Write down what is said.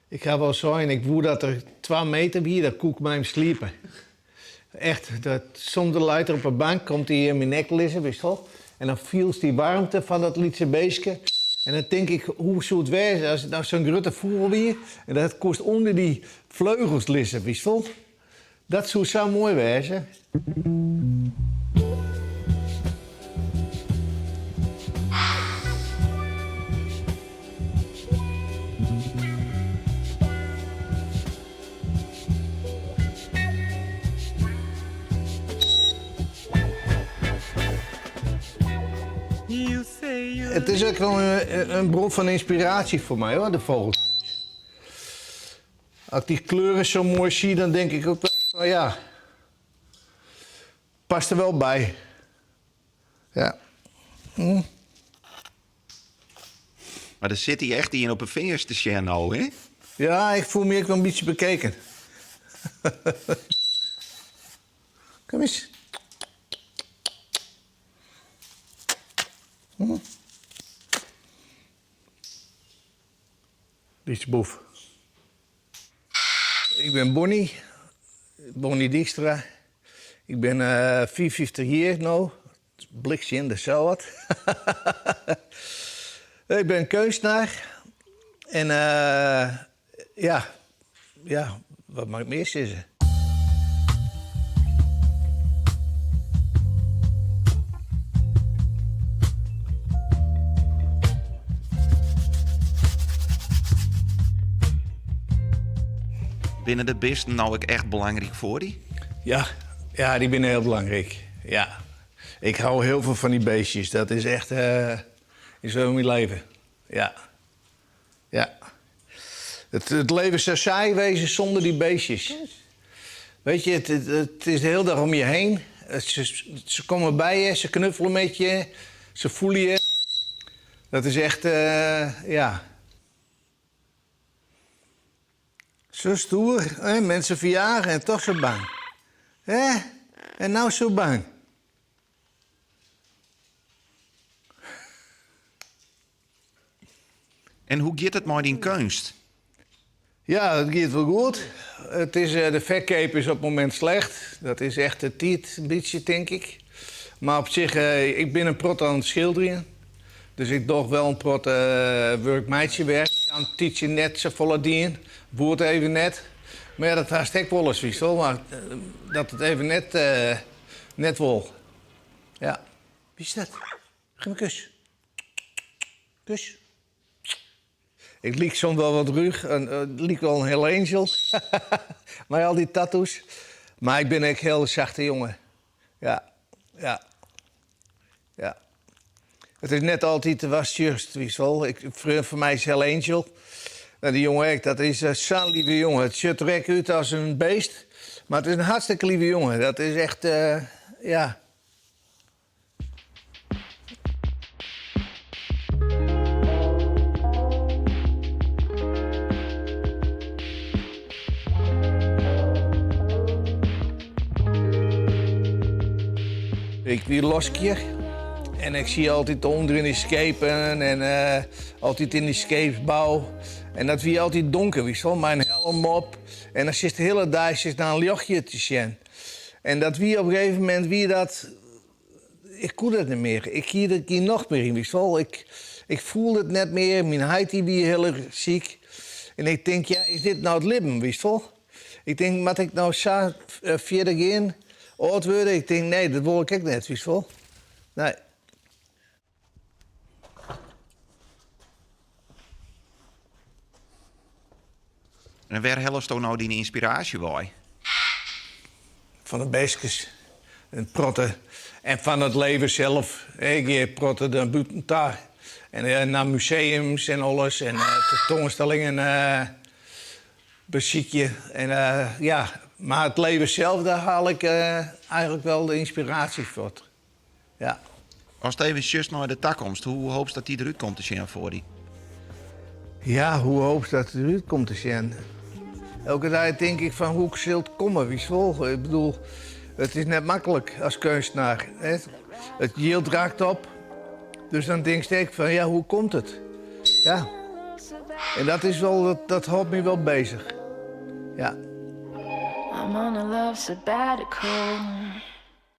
Ik ga wel zeggen, ik woe dat er 2 meter wie, dat koek mij hem sliepen. Echt, dat, soms luidt er op een bank, komt hij in mijn nek liggen, wist je wel. En dan viel die warmte van dat lietse beestje. En dan denk ik, hoe zou het wezen als het nou zo'n grote voer weer en dat kost onder die vleugels liggen, wist je wel. Dat zou zo mooi wezen. Het is ook wel een bron van inspiratie voor mij, hoor, de vogels. Als ik die kleuren zo mooi zie, dan denk ik ook wel van ja, past er wel bij. Ja. Maar dan zit hij echt hier op een vingers te sharen nou, hè? Ja, ik voel me ook wel een beetje bekeken. Kom eens. Beetje boef. Ik ben Bonnie Dijkstra. Ik ben 54 jaar nu. Blikje in de zout. Ik ben kunstenaar. En ja, wat mag ik meer zeggen? Binnen de beesten nou ook echt belangrijk voor die? Ja, die zijn heel belangrijk. Ja. Ik hou heel veel van die beestjes. Dat is echt is zo mijn leven. Ja. Ja. Het leven zou saai wezen zonder die beestjes. Weet je, het is de hele dag om je heen. Ze komen bij je, ze knuffelen met je, ze voelen je. Dat is echt, ja. Zo stoer, hè? Mensen verjagen en toch zo bang. Hè? En nou zo bang. En hoe gaat het met die kunst? Ja, het gaat wel goed. Het is, de verkoop is op het moment slecht. Dat is echt de tijd, een beetje, denk ik. Maar op zich, ik ben een prot aan het schilderen. Dus ik doe wel een prot werkmeidje werk. Ik ga een tijdje net zo volle dien. Boert even net. Maar ja, dat haast ik wel eens, wist je wel. Maar dat het even net wil. Ja. Wie is dat? Geef me een kus. Kus. Ik liek soms wel wat rug. Het liek wel een heel angel. Maar al die tattoos. Maar ik ben echt een heel zachte jongen. Ja. Ja. Ja. Het is net altijd was juist, wist wel. Voor mij is heel angel. Nou, die jongen, dat is zo'n lieve jongen. Het ziet er echt uit als een beest. Maar het is een hartstikke lieve jongen. Dat is echt, ja. Ik weer loskeer. En ik zie altijd onder in die schepen en altijd in die scheepsbouw. En dat wie altijd donker, wist wel, mijn helm op. En dan zit de hele dag naar een lichtje te zien. En dat wie op een gegeven moment, wie dat... Ik kon het niet meer. Ik hier het hier nog meer in, wist wel. Ik voel het net meer, mijn huid die weer heel erg ziek. En ik denk, ja, is dit nou het leven, wist wel? Ik denk, moet ik nou zo verder gaan, oud worden? Ik denk, nee, dat wil ik net, wist wel? Nee. En waar helst nou die inspiratie bij? Van de beestjes en protten. En van het leven zelf. Ik ga protten naar buiten daar. En naar museums en alles. En tentoonstellingen, beziekje. En ja, maar het leven zelf, daar haal ik eigenlijk wel de inspiratie voor. Ja. Als het even just naar de toekomst, hoe hoop je dat die eruit komt te zien voor die? Ja, hoe hoop je dat het eruit komt te zien? Elke dag denk ik van hoe zal het komen, wie vol. Ik bedoel, het is net makkelijk als kunstenaar. Hè? Het yield raakt op. Dus dan denk ik van ja, hoe komt het? Ja. En dat is wel, dat houdt me wel bezig. Ja. I'm on a love sabbatical.